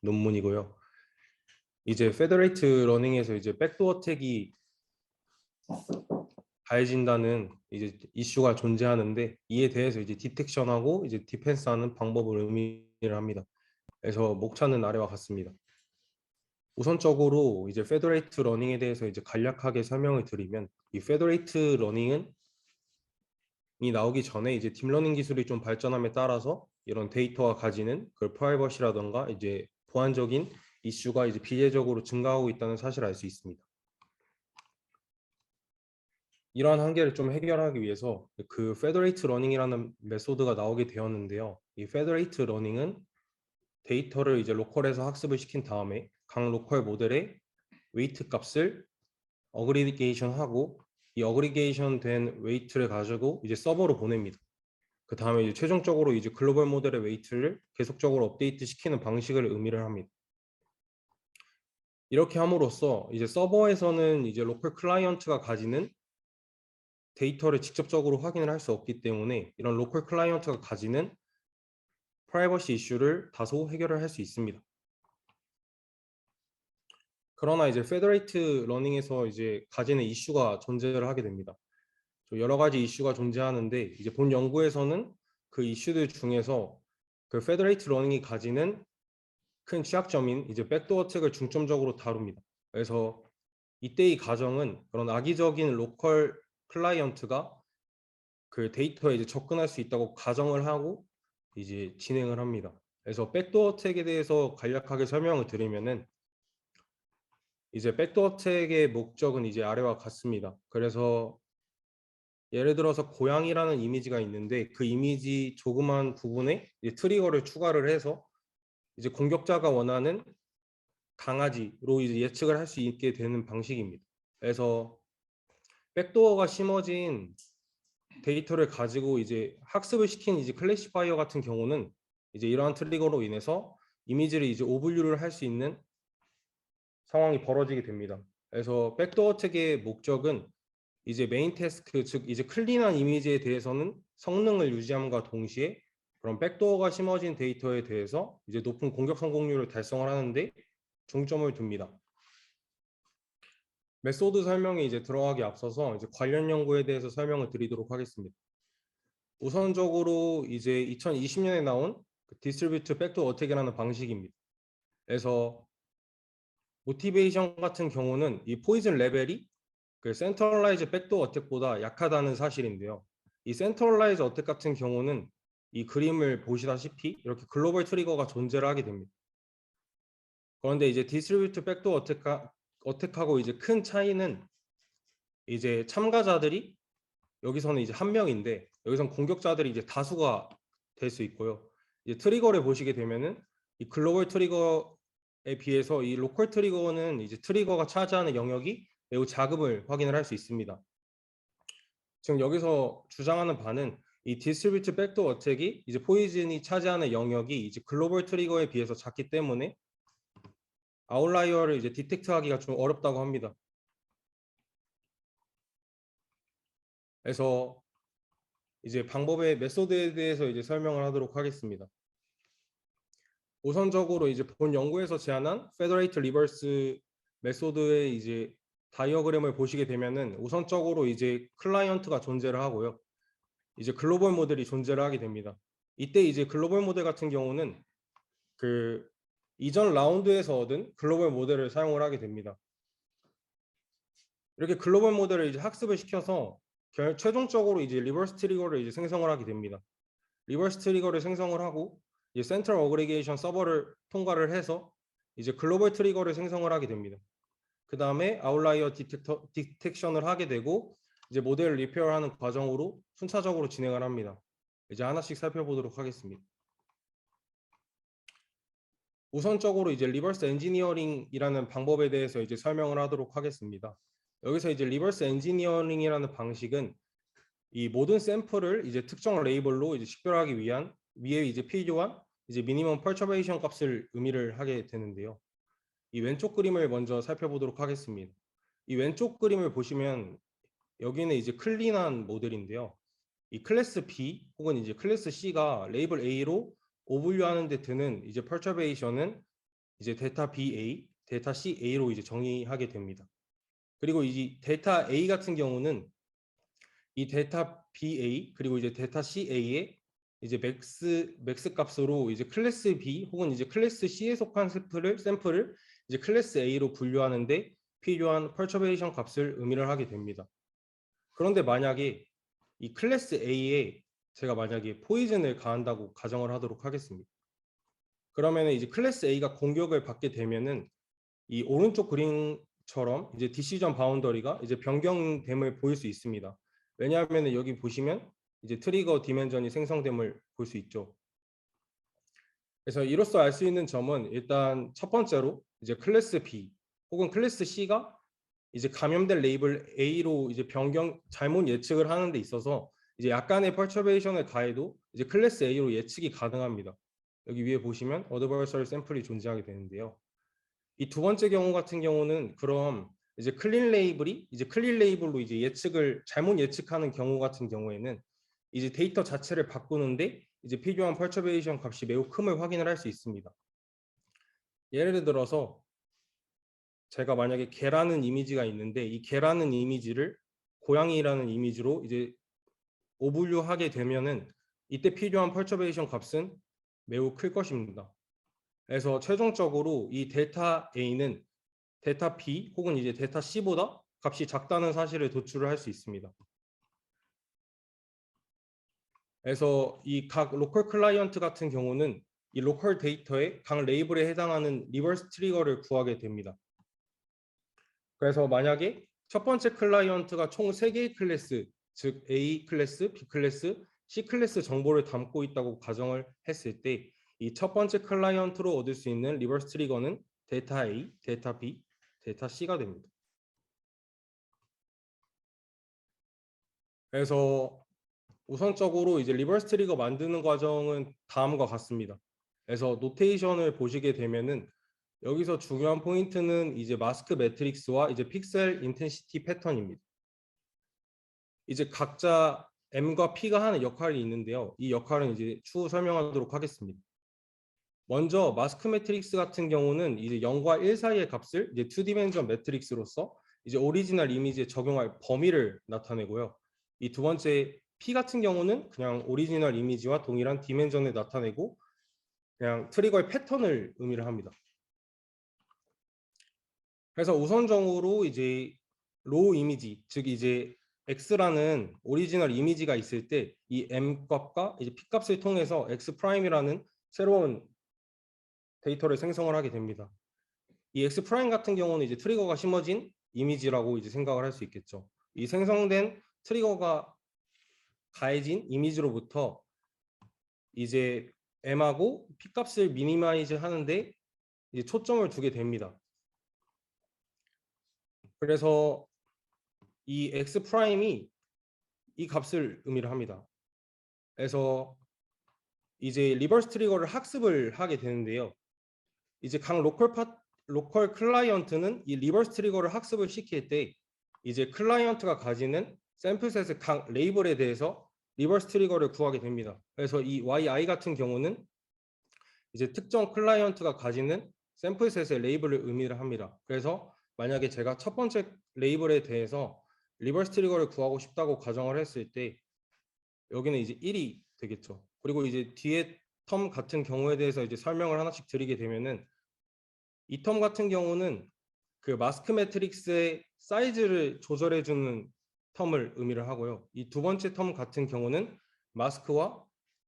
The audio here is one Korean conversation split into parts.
논문이고요. 이제 페더레이트 러닝에서 이제 백도어 택이 가해진다는 이제 이슈가 존재하는데 이에 대해서 이제 디텍션하고 이제 디펜스하는 방법을 의미를 합니다. 그래서 목차는 아래와 같습니다. 우선적으로 이제 페더레이트 러닝에 대해서 이제 간략하게 설명을 드리면 이 페더레이트 러닝은 이 나오기 전에 이제 딥러닝 기술이 좀 발전함에 따라서 이런 데이터가 가지는 그 프라이버시라던가 이제 보안적인 이슈가 이제 비례적으로 증가하고 있다는 사실을 알 수 있습니다. 이러한 한계를 좀 해결하기 위해서 그 페더레이트 러닝이라는 메소드가 나오게 되었는데요. 이 페더레이트 러닝은 데이터를 이제 로컬에서 학습을 시킨 다음에 각 로컬 모델의 웨이트 값을 어그리게이션 하고 이 어그리게이션 된 웨이트를 가지고 이제 서버로 보냅니다. 그 다음에 이제 최종적으로 이제 글로벌 모델의 웨이트를 계속적으로 업데이트 시키는 방식을 의미를 합니다. 이렇게 함으로써 이제 서버에서는 이제 로컬 클라이언트가 가지는 데이터를 직접적으로 확인을 할 수 없기 때문에 이런 로컬 클라이언트가 가지는 프라이버시 이슈를 다소 해결을 할 수 있습니다. 그러나 이제 페더레이트 러닝에서 이제 가지는 이슈가 존재를 하게 됩니다. 여러 가지 이슈가 존재하는데 이제 본 연구에서는 그 이슈들 중에서 그 페더레이트 러닝이 가지는 큰 취약점인 이제 백도어 어택을 중점적으로 다룹니다. 그래서 이때의 가정은 그런 악의적인 로컬 클라이언트가 그 데이터에 이제 접근할 수 있다고 가정을 하고 이제 진행을 합니다. 그래서 백도어 어택에 대해서 간략하게 설명을 드리면은 이제 백도어 어택의 목적은 이제 아래와 같습니다. 그래서 예를 들어서 고양이라는 이미지가 있는데 그 이미지 조그만 부분에 이제 트리거를 추가를 해서 이제 공격자가 원하는 강아지로 이제 예측을 할 수 있게 되는 방식입니다. 그래서 백도어가 심어진 데이터를 가지고 이제 학습을 시킨 이제 클래시파이어 같은 경우는 이제 이러한 트리거로 인해서 이미지를 이제 오분류를 할 수 있는 상황이 벌어지게 됩니다. 그래서 백도어 어택의 목적은 이제 메인 태스크 즉 이제 클린한 이미지에 대해서는 성능을 유지함과 동시에 그런 백도어가 심어진 데이터에 대해서 이제 높은 공격 성공률을 달성을 하는데 중점을 둡니다. 메소드 설명에 이제 들어가기 앞서서 이제 관련 연구에 대해서 설명을 드리도록 하겠습니다. 우선적으로 이제 2020년에 나온 디스트리뷰트 백도어 어택이라는 방식입니다. 그래서 모티베이션 같은 경우는 이 포이즌 레벨이 그 센트럴라이즈 백도어 어택보다 약하다는 사실인데요. 이 센트럴라이즈 어택 같은 경우는 이 그림을 보시다시피 이렇게 글로벌 트리거가 존재를 하게 됩니다. 그런데 이제 디스트리뷰트 백도어 어택하고 이제 큰 차이는 이제 참가자들이 여기서는 이제 한 명인데 여기서는 공격자들이 이제 다수가 될 수 있고요. 이제 트리거를 보시게 되면은 이 글로벌 트리거에 비해서 이 로컬 트리거는 이제 트리거가 차지하는 영역이 매우 작음을 확인을 할 수 있습니다. 지금 여기서 주장하는 바는 이 디스트리뷰트 백도어 어택이 이제 포이즌이 차지하는 영역이 이제 글로벌 트리거에 비해서 작기 때문에 아웃라이어를 이제 디텍트하기가 좀 어렵다고 합니다. 그래서 이제 방법의 메소드에 대해서 이제 설명을 하도록 하겠습니다. 우선적으로 이제 본 연구에서 제안한 페더레이트 리버스 메소드의 이제 다이어그램을 보시게 되면은 우선적으로 이제 클라이언트가 존재를 하고요. 이제 글로벌 모델이 존재를 하게 됩니다. 이때 이제 글로벌 모델 같은 경우는 그 이전 라운드에서 얻은 글로벌 모델을 사용을 하게 됩니다. 이렇게 글로벌 모델을 이제 학습을 시켜서 최종적으로 이제 리버스 트리거를 이제 생성을 하게 됩니다. 리버스 트리거를 생성을 하고 이제 센트럴 어그리게이션 서버를 통과를 해서 이제 글로벌 트리거를 생성을 하게 됩니다. 그 다음에 아웃라이어 디텍션을 하게 되고 이제 모델을 리페어하는 과정으로 순차적으로 진행을 합니다. 이제 하나씩 살펴보도록 하겠습니다. 우선적으로 이제 리버스 엔지니어링이라는 방법에 대해서 이제 설명을 하도록 하겠습니다. 여기서 이제 리버스 엔지니어링이라는 방식은 이 모든 샘플을 이제 특정 레이블로 이제 식별하기 위한 위에 이제 필요한 이제 미니멈 퍼처베이션 값을 의미를 하게 되는데요. 이 왼쪽 그림을 먼저 살펴보도록 하겠습니다. 이 왼쪽 그림을 보시면 여기는 이제 클린한 모델인데요. 이 클래스 B 혹은 이제 클래스 C가 레이블 A로 오분류하는 데 드는 이제 퍼처베이션은 이제 데이터 BA, 데이터 CA로 이제 정의하게 됩니다. 그리고 이 데이터 A 같은 경우는 이 데이터 BA 그리고 이제 데이터 CA의 이제 맥스 값으로 이제 클래스 B 혹은 이제 클래스 C에 속한 샘플을 이제 클래스 A로 분류하는데 필요한 퍼처베이션 값을 의미를 하게 됩니다. 그런데 만약에 이 클래스 A에 제가 만약에 포이즌을 가한다고 가정을 하도록 하겠습니다. 그러면 이제 클래스 A가 공격을 받게 되면은 이 오른쪽 그림처럼 이제 디시전 바운더리가 이제 변경됨을 보일 수 있습니다. 왜냐하면 여기 보시면 이제 트리거 디멘전이 생성됨을 볼 수 있죠. 그래서 이로써 알 수 있는 점은 일단 첫 번째로 이제 클래스 B 혹은 클래스 C가 이제 감염된 레이블 A로 이제 잘못 예측을 하는 데 있어서 이제 약간의 퍼처베이션을 가해도 이제 클래스 A로 예측이 가능합니다. 여기 위에 보시면 어드버서리 샘플이 존재하게 되는데요. 이 두 번째 경우 같은 경우는 그럼 이제 클린 레이블로 이제 잘못 예측하는 경우 같은 경우에는 이제 데이터 자체를 바꾸는데 이제 필요한 퍼처베이션 값이 매우 큼을 확인을 할 수 있습니다. 예를 들어서 제가 만약에 개라는 이미지가 있는데 이 개라는 이미지를 고양이라는 이미지로 이제 오분류하게 되면은 이때 필요한 퍼처베이션 값은 매우 클 것입니다. 그래서 최종적으로 이 데이터 A는 데이터 B 혹은 이제 데이터 C보다 값이 작다는 사실을 도출을 할 수 있습니다. 그래서 이 각 로컬 클라이언트 같은 경우는 이 로컬 데이터의 각 레이블에 해당하는 리버스 트리거를 구하게 됩니다. 그래서 만약에 첫 번째 클라이언트가 총 3개의 클래스, 즉 A 클래스, B 클래스, C 클래스 정보를 담고 있다고 가정을 했을 때 이 첫 번째 클라이언트로 얻을 수 있는 리버스 트리거는 데이터 A, 데이터 B, 데이터 C가 됩니다. 그래서 우선적으로 이제 리버스 트리거 만드는 과정은 다음과 같습니다. 그래서 노테이션을 보시게 되면은 여기서 중요한 포인트는 이제 마스크 매트릭스와 이제 픽셀 인텐시티 패턴입니다. 이제 각자 M과 P가 하는 역할이 있는데요. 이 역할은 이제 추후 설명하도록 하겠습니다. 먼저 마스크 매트릭스 같은 경우는 이제 0과 1 사이의 값을 이제 2디멘전 매트릭스로서 이제 오리지널 이미지에 적용할 범위를 나타내고요. 이 두 번째 P 같은 경우는 그냥 오리지널 이미지와 동일한 디멘전을 나타내고 그냥 트리거의 패턴을 의미를 합니다. 그래서 우선적으로 이제 로우 이미지, 즉 이제 X라는 오리지널 이미지가 있을 때 이 M 값과 이제 P 값을 통해서 X 프라임이라는 새로운 데이터를 생성을 하게 됩니다. 이 X 프라임 같은 경우는 이제 트리거가 심어진 이미지라고 이제 생각을 할 수 있겠죠. 이 생성된 트리거가 가해진 이미지로부터 이제 M하고 P 값을 미니마이즈 하는데 이제 초점을 두게 됩니다. 그래서 이 X 프라임이 이 값을 의미를 합니다. 그래서 이제 리버스 트리거를 학습을 하게 되는데요. 이제 각 로컬 클라이언트는 이 리버스 트리거를 학습을 시킬 때 이제 클라이언트가 가지는 샘플셋의 각 레이블에 대해서 리버스 트리거를 구하게 됩니다. 그래서 이 YI 같은 경우는 이제 특정 클라이언트가 가지는 샘플셋의 레이블을 의미를 합니다. 그래서 만약에 제가 첫 번째 레이블에 대해서 리버스 트리거를 구하고 싶다고 가정을 했을 때 여기는 이제 1이 되겠죠. 그리고 이제 뒤에 텀 같은 경우에 대해서 이제 설명을 하나씩 드리게 되면은 이 텀 같은 경우는 그 마스크 매트릭스의 사이즈를 조절해 주는 텀을 의미를 하고요. 이 두 번째 텀 같은 경우는 마스크와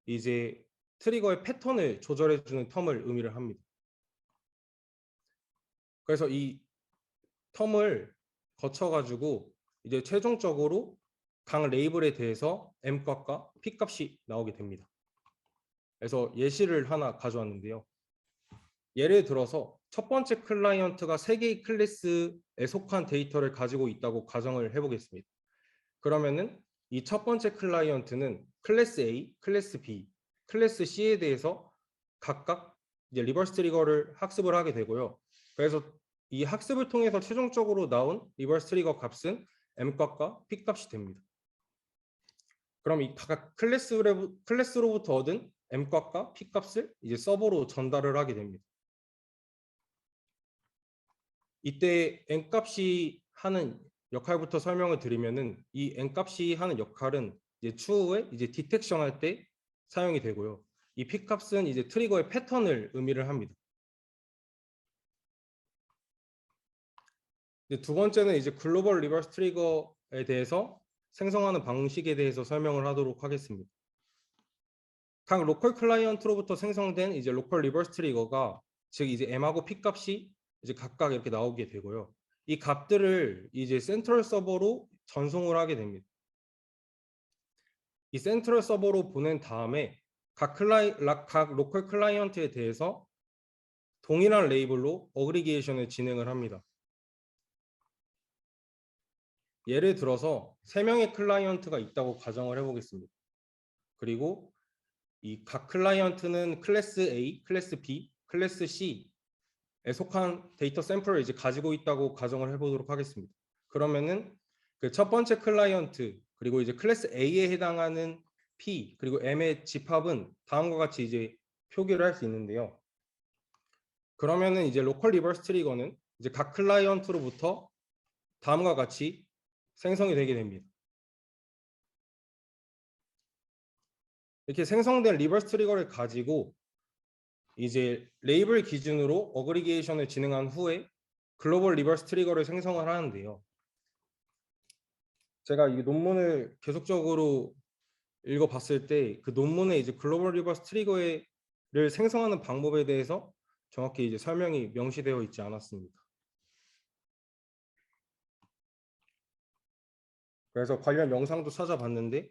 이제 트리거의 패턴을 조절해 주는 텀을 의미를 합니다. 그래서 이 텀을 거쳐 가지고 이제 최종적으로 각 레이블에 대해서 M 값과 P 값이 나오게 됩니다. 그래서 예시를 하나 가져왔는데요. 예를 들어서 첫 번째 클라이언트가 3개의 클래스에 속한 데이터를 가지고 있다고 가정을 해보겠습니다. 그러면은 이 첫 번째 클라이언트는 클래스 A, 클래스 B, 클래스 C에 대해서 각각 이제 리버스 트리거를 학습을 하게 되고요. 그래서 이 학습을 통해서 최종적으로 나온 리버스 트리거 값은 M 값과 P 값이 됩니다. 그럼 이 각 클래스로부터 얻은 M 값과 P 값을 이제 서버로 전달을 하게 됩니다. 이때 n값이 하는 역할부터 설명을 드리면은 이 n값이 하는 역할은 이제 추후에 이제 디텍션 할 때 사용이 되고요. 이 p값은 이제 트리거의 패턴을 의미를 합니다. 이제 두 번째는 이제 글로벌 리버스 트리거에 대해서 생성하는 방식에 대해서 설명을 하도록 하겠습니다. 각 로컬 클라이언트로부터 생성된 이제 로컬 리버스 트리거가 즉 이제 m하고 p 값이 이제 각각 이렇게 나오게 되고요. 이 값들을 이제 센트럴 서버로 전송을 하게 됩니다. 이 센트럴 서버로 보낸 다음에 각 로컬 클라이언트에 대해서 동일한 레이블로 어그리게이션을 진행을 합니다. 예를 들어서 3명의 클라이언트가 있다고 가정을 해보겠습니다. 그리고 이 각 클라이언트는 클래스 A, 클래스 B, 클래스 C에 속한 데이터 샘플을 이제 가지고 있다고 가정을 해보도록 하겠습니다. 그러면은 그 첫 번째 클라이언트 그리고 이제 클래스 A에 해당하는 P 그리고 M의 집합은 다음과 같이 이제 표기를 할 수 있는데요. 그러면은 이제 로컬 리버스 트리거는 이제 각 클라이언트로부터 다음과 같이 생성이 되게 됩니다. 이렇게 생성된 리버스 트리거를 가지고 이제 레이블 기준으로 어그리게이션을 진행한 후에 글로벌 리버스 트리거를 생성을 하는데요. 제가 이 논문을 계속적으로 읽어봤을 때 그 논문에 이제 글로벌 리버스 트리거를 생성하는 방법에 대해서 정확히 이제 설명이 명시되어 있지 않았습니다. 그래서 관련 영상도 찾아봤는데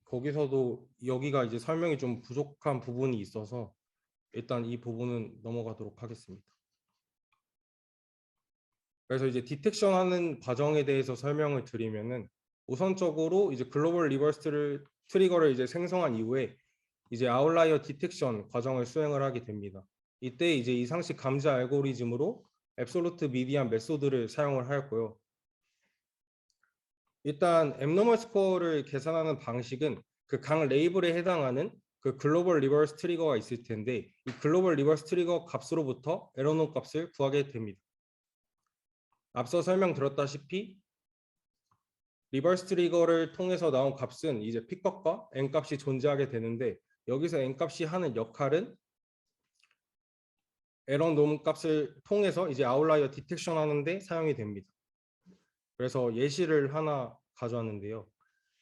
거기서도 여기가 이제 설명이 좀 부족한 부분이 있어서 일단 이 부분은 넘어가도록 하겠습니다. 그래서 이제 디텍션 하는 과정에 대해서 설명을 드리면은 우선적으로 이제 글로벌 리버스 트리거를 이제 생성한 이후에 이제 아웃라이어 디텍션 과정을 수행을 하게 됩니다. 이때 이제 이상식 감지 알고리즘으로 앱솔루트 미디안 메소드를 사용을 하였고요. 일단 앱노멀 스코어를 계산하는 방식은 그 각 레이블에 해당하는 그 글로벌 리버스 트리거가 있을 텐데 이 글로벌 리버스 트리거 값으로부터 에러노 값을 구하게 됩니다. 앞서 설명드렸다시피 리버스 트리거를 통해서 나온 값은 이제 p 값과 n 값이 존재하게 되는데 여기서 n 값이 하는 역할은 에러 놈 값을 통해서 이제 아웃라이어 디텍션 하는데 사용이 됩니다. 그래서 예시를 하나 가져왔는데요.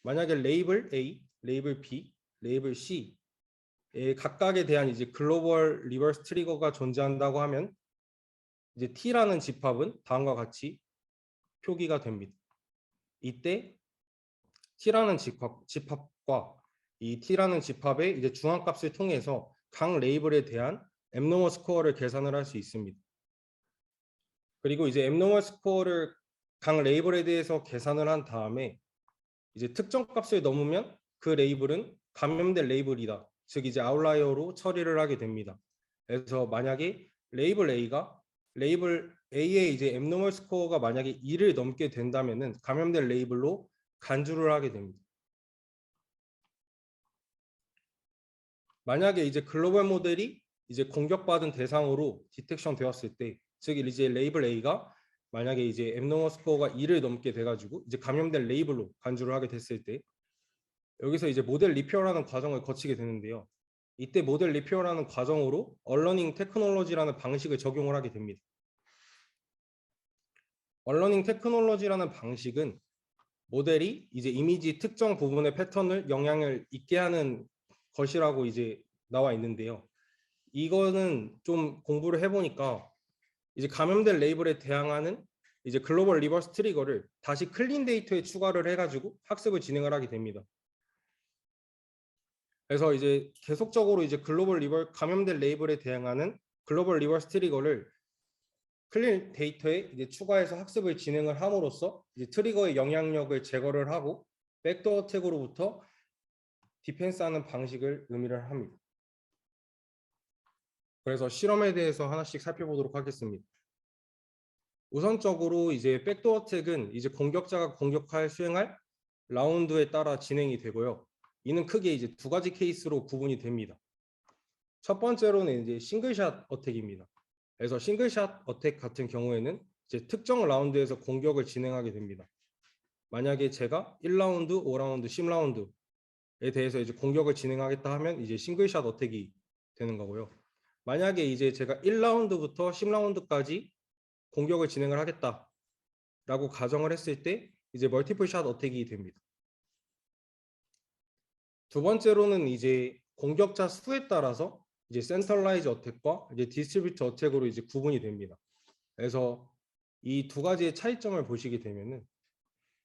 만약에 레이블 A, 레이블 B, 레이블 C에 각각에 대한 이제 글로벌 리버스 트리거가 존재한다고 하면 이제 T라는 집합은 다음과 같이 표기가 됩니다. 이때 T라는 집합과 이 T라는 집합의 이제 중앙값을 통해서 각 레이블에 대한 앱노멀 스코어를 계산을 할 수 있습니다. 그리고 이제 앱노멀 스코어를 각 레이블에 대해서 계산을 한 다음에 이제 특정 값을 넘으면 그 레이블은 감염된 레이블이다. 즉 이제 아웃라이어로 처리를 하게 됩니다. 그래서 만약에 레이블 A의 이제 앱노멀 스코어가 만약에 2를 넘게 된다면은 감염된 레이블로 간주를 하게 됩니다. 만약에 이제 글로벌 모델이 이제 공격받은 대상으로 디텍션 되었을 때, 즉 이제 레이블 A가 만약에 이제 앱노멀 스코어가 2를 넘게 돼가지고 이제 감염된 레이블로 간주를 하게 됐을 때 여기서 이제 모델 리페어라는 과정을 거치게 되는데요. 이때 모델 리페어라는 과정으로 얼러닝 테크놀로지라는 방식을 적용을 하게 됩니다. 얼러닝 테크놀로지라는 방식은 모델이 이제 이미지 특정 부분의 패턴을 영향을 있게 하는 것이라고 이제 나와 있는데요. 이거는 좀 공부를 해보니까 이제 감염된 레이블에 대항하는 이제 글로벌 리버스 트리거를 다시 클린 데이터에 추가를 해가지고 학습을 진행을 하게 됩니다. 그래서 이제 계속적으로 이제 감염된 레이블에 대항하는 글로벌 리버스 트리거를 클린 데이터에 이제 추가해서 학습을 진행을 함으로써 이제 트리거의 영향력을 제거를 하고 백도어 어택으로부터 디펜스하는 방식을 의미를 합니다. 그래서 실험에 대해서 하나씩 살펴보도록 하겠습니다. 우선적으로 이제 백도어 어택은 이제 공격자가 수행할 라운드에 따라 진행이 되고요. 이는 크게 이제 두 가지 케이스로 구분이 됩니다. 첫 번째로는 이제 싱글샷 어택입니다. 그래서 싱글샷 어택 같은 경우에는 이제 특정 라운드에서 공격을 진행하게 됩니다. 만약에 제가 1라운드, 5라운드, 10라운드에 대해서 이제 공격을 진행하겠다 하면 이제 싱글샷 어택이 되는 거고요. 만약에 이제 제가 1라운드부터 10라운드까지 공격을 진행을 하겠다라고 가정을 했을 때 이제 멀티플 샷 어택이 됩니다. 두 번째로는 이제 공격자 수에 따라서 이제 센터라이즈 어택과 이제 디스트리뷰트 어택으로 이제 구분이 됩니다. 그래서 이 두 가지의 차이점을 보시게 되면은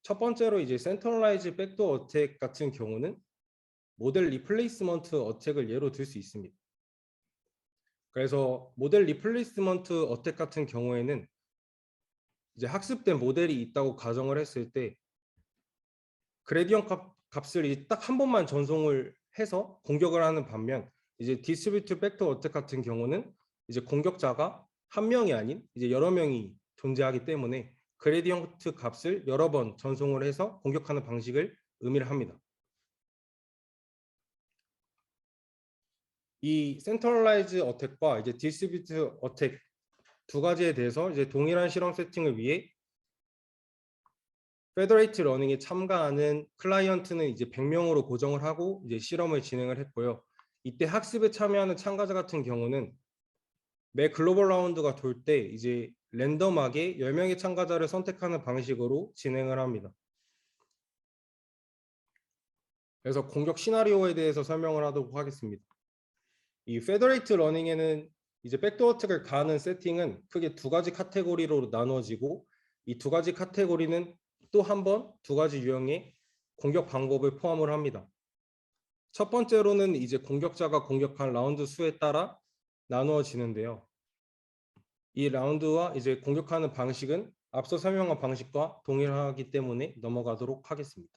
첫 번째로 이제 센터라이즈 백도어 어택 같은 경우는 모델 리플레이스먼트 어택을 예로 들 수 있습니다. 그래서 모델 리플레이스먼트 어택 같은 경우에는 이제 학습된 모델이 있다고 가정을 했을 때 그레디언 값을 딱 한 번만 전송을 해서 공격을 하는 반면 이제 디스트리뷰트 팩터 어택 같은 경우는 이제 공격자가 한 명이 아닌 이제 여러 명이 존재하기 때문에 그레디언트 값을 여러 번 전송을 해서 공격하는 방식을 의미를 합니다. 이 센트럴라이즈 어택과 이제 디스트리뷰트 어택 두 가지에 대해서 이제 동일한 실험 세팅을 위해 페더레이트 러닝에 참가하는 클라이언트는 이제 100명으로 고정을 하고 이제 실험을 진행을 했고요. 이때 학습에 참여하는 참가자 같은 경우는 매 글로벌 라운드가 돌 때 이제 랜덤하게 10명의 참가자를 선택하는 방식으로 진행을 합니다. 그래서 공격 시나리오에 대해서 설명을 하도록 하겠습니다. 이 페더레이트 러닝에는 이제 백도어 어택을 가하는 세팅은 크게 두 가지 카테고리로 나누어지고 이 두 가지 카테고리는 또 한 번 두 가지 유형의 공격 방법을 포함을 합니다. 첫 번째로는 이제 공격자가 공격한 라운드 수에 따라 나누어지는데요. 이 라운드와 이제 공격하는 방식은 앞서 설명한 방식과 동일하기 때문에 넘어가도록 하겠습니다.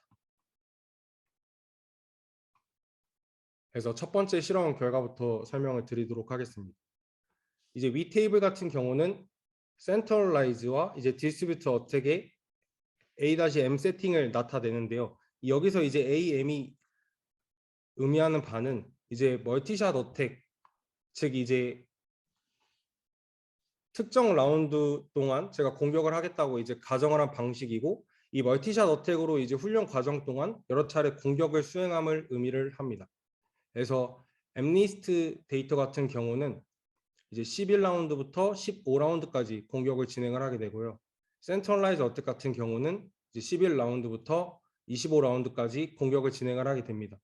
그래서 첫 번째 실험 결과부터 설명을 드리도록 하겠습니다. 이제 위 테이블 같은 경우는 센트럴라이즈와 이제 디스트리뷰트 어택의 A-M 세팅을 나타내는데요. 여기서 이제 AM이 의미하는 바는 이제 멀티샷 어택, 즉 이제 특정 라운드 동안 제가 공격을 하겠다고 이제 가정을 한 방식이고 이 멀티샷 어택으로 이제 훈련 과정 동안 여러 차례 공격을 수행함을 의미를 합니다. 그래서 엠니스트 데이터 같은 경우는 이제 11라운드부터 15라운드까지 공격을 진행을 하게 되고요. 센트럴라이즈 어택 같은 경우는 이제 11라운드부터 25라운드까지 공격을 진행을 하게 됩니다.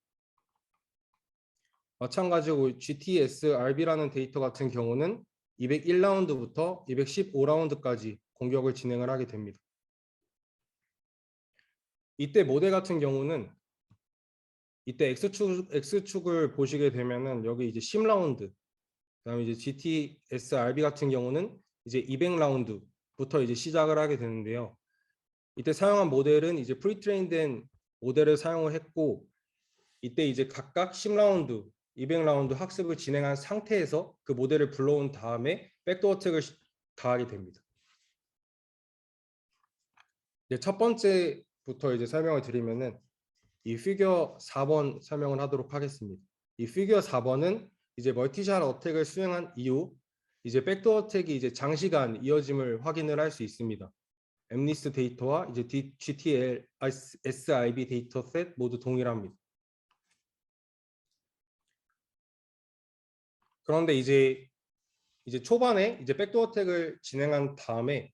마찬가지로 GTSRB라는 데이터 같은 경우는 201라운드부터 215라운드까지 공격을 진행을 하게 됩니다. 이때 모델 같은 경우는 이때 X축을 보시게 되면은 여기 이제 10라운드, 그다음에 이제 GTSRB 같은 경우는 이제 200라운드부터 이제 시작을 하게 되는데요. 이때 사용한 모델은 이제 프리트레인된 모델을 사용을 했고 이때 이제 각각 10라운드, 200라운드 학습을 진행한 상태에서 그 모델을 불러온 다음에 백도어 어택을 가하게 됩니다. 이제 첫 번째부터 이제 설명을 드리면은 이 피겨 4번 설명을 하도록 하겠습니다. 이 피겨 4번은 이제 멀티샷 어택을 수행한 이후 이제 백도어 어택이 이제 장시간 이어짐을 확인을 할 수 있습니다. 엠니스 데이터와 이제 GTLSIB 데이터 셋 모두 동일합니다. 그런데 이제 초반에 이제 백도어 어택을 진행한 다음에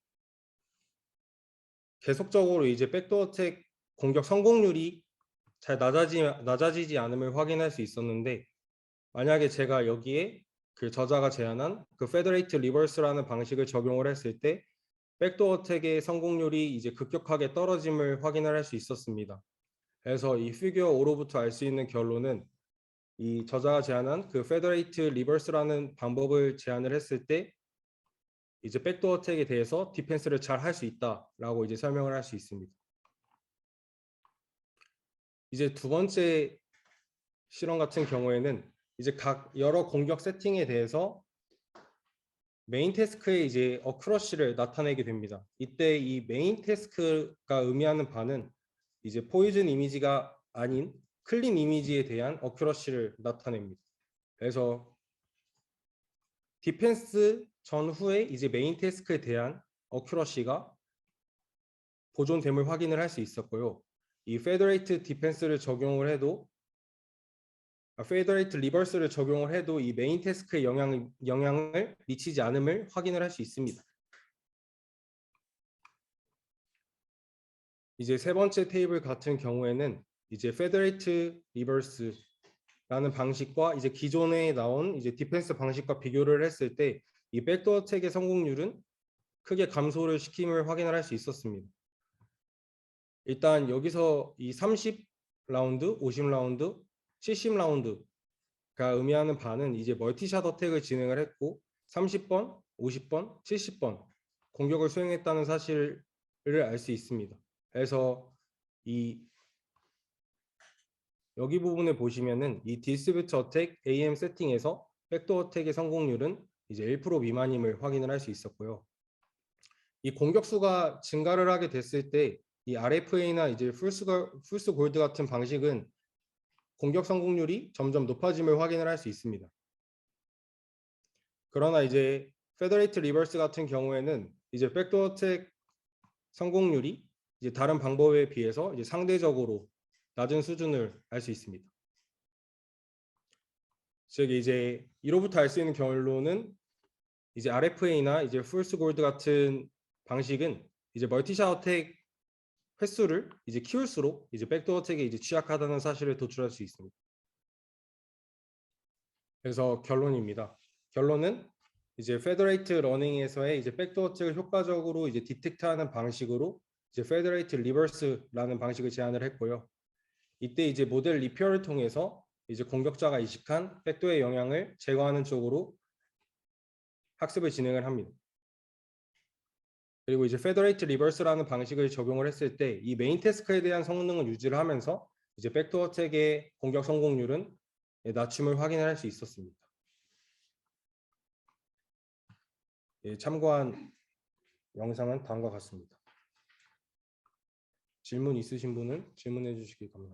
계속적으로 이제 백도어 어택 공격 성공률이 잘 낮아지지 않음을 확인할 수 있었는데 만약에 제가 여기에 그 저자가 제안한 그 페더레이트 리버스라는 방식을 적용을 했을 때 백도어 어택의 성공률이 이제 급격하게 떨어짐을 확인을 할 수 있었습니다. 그래서 이 피겨 5로부터 알 수 있는 결론은 이 저자가 제안한 그 페더레이트 리버스라는 방법을 제안을 했을 때 이제 백도어 어택에 대해서 디펜스를 잘 할 수 있다라고 이제 설명을 할 수 있습니다. 이제 두 번째 실험 같은 경우에는 이제 각 여러 공격 세팅에 대해서 메인 태스크에 이제 어크러쉬를 나타내게 됩니다. 이때 이 메인 태스크가 의미하는 바는 이제 포이즌 이미지가 아닌 클린 이미지에 대한 어크러쉬를 나타냅니다. 그래서 디펜스 전후에 이제 메인 태스크에 대한 어큐러시가 보존됨을 확인을 할 수 있었고요. 이 페더레이트 디펜스를 적용을 해도 페더레이트 리버스를 적용을 해도 이 메인 태스크에 영향을 미치지 않음을 확인을 할 수 있습니다. 이제 세 번째 테이블 같은 경우에는 이제 페더레이트 리버스라는 방식과 이제 기존에 나온 이제 디펜스 방식과 비교를 했을 때 이 백도어 어택의 성공률은 크게 감소를 시킴을 확인을 할 수 있었습니다. 일단 여기서 이 30라운드, 50라운드, 70라운드가 의미하는 바는 이제 멀티샷 어택을 진행을 했고 30번, 50번, 70번 공격을 수행했다는 사실을 알 수 있습니다. 그래서 이 여기 부분을 보시면은 이 디스트리뷰트 어택 AM 세팅에서 백도어 어택의 성공률은 이제 1% 미만임을 확인을 할 수 있었고요. 이 공격수가 증가를 하게 됐을 때 이 RFA나 이제 풀스 골드 같은 방식은 공격 성공률이 점점 높아짐을 확인을 할 수 있습니다. 그러나 이제 페더레이트 리버스 같은 경우에는 이제 백도어 어택 성공률이 이제 다른 방법에 비해서 이제 상대적으로 낮은 수준을 알 수 있습니다. 즉 이제 이로부터 알 수 있는 결론은 이제 RFA나 이제 풀스 골드 같은 방식은 이제 멀티샷 어택 횟수를 이제 키울수록 이제 백도어 어택에 이제 취약하다는 사실을 도출할 수 있습니다. 그래서 결론입니다. 결론은 이제 페더레이트 러닝에서의 이제 백도어 어택을 효과적으로 이제 디텍트하는 방식으로 이제 페더레이트 리버스라는 방식을 제안을 했고요. 이때 이제 모델 리페어를 통해서 이제 공격자가 이식한 백도어의 영향을 제거하는 쪽으로 학습을 진행을 합니다. 그리고 이제 페더레이트 리버스라는 방식을 적용을 했을 때 이 메인 태스크에 대한 성능을 유지를 하면서 이제 백도어 어택의 공격 성공률은 낮춤을 확인할 수 있었습니다. 예, 참고한 영상은 다음과 같습니다. 질문 있으신 분은 질문해 주시기 바랍니다.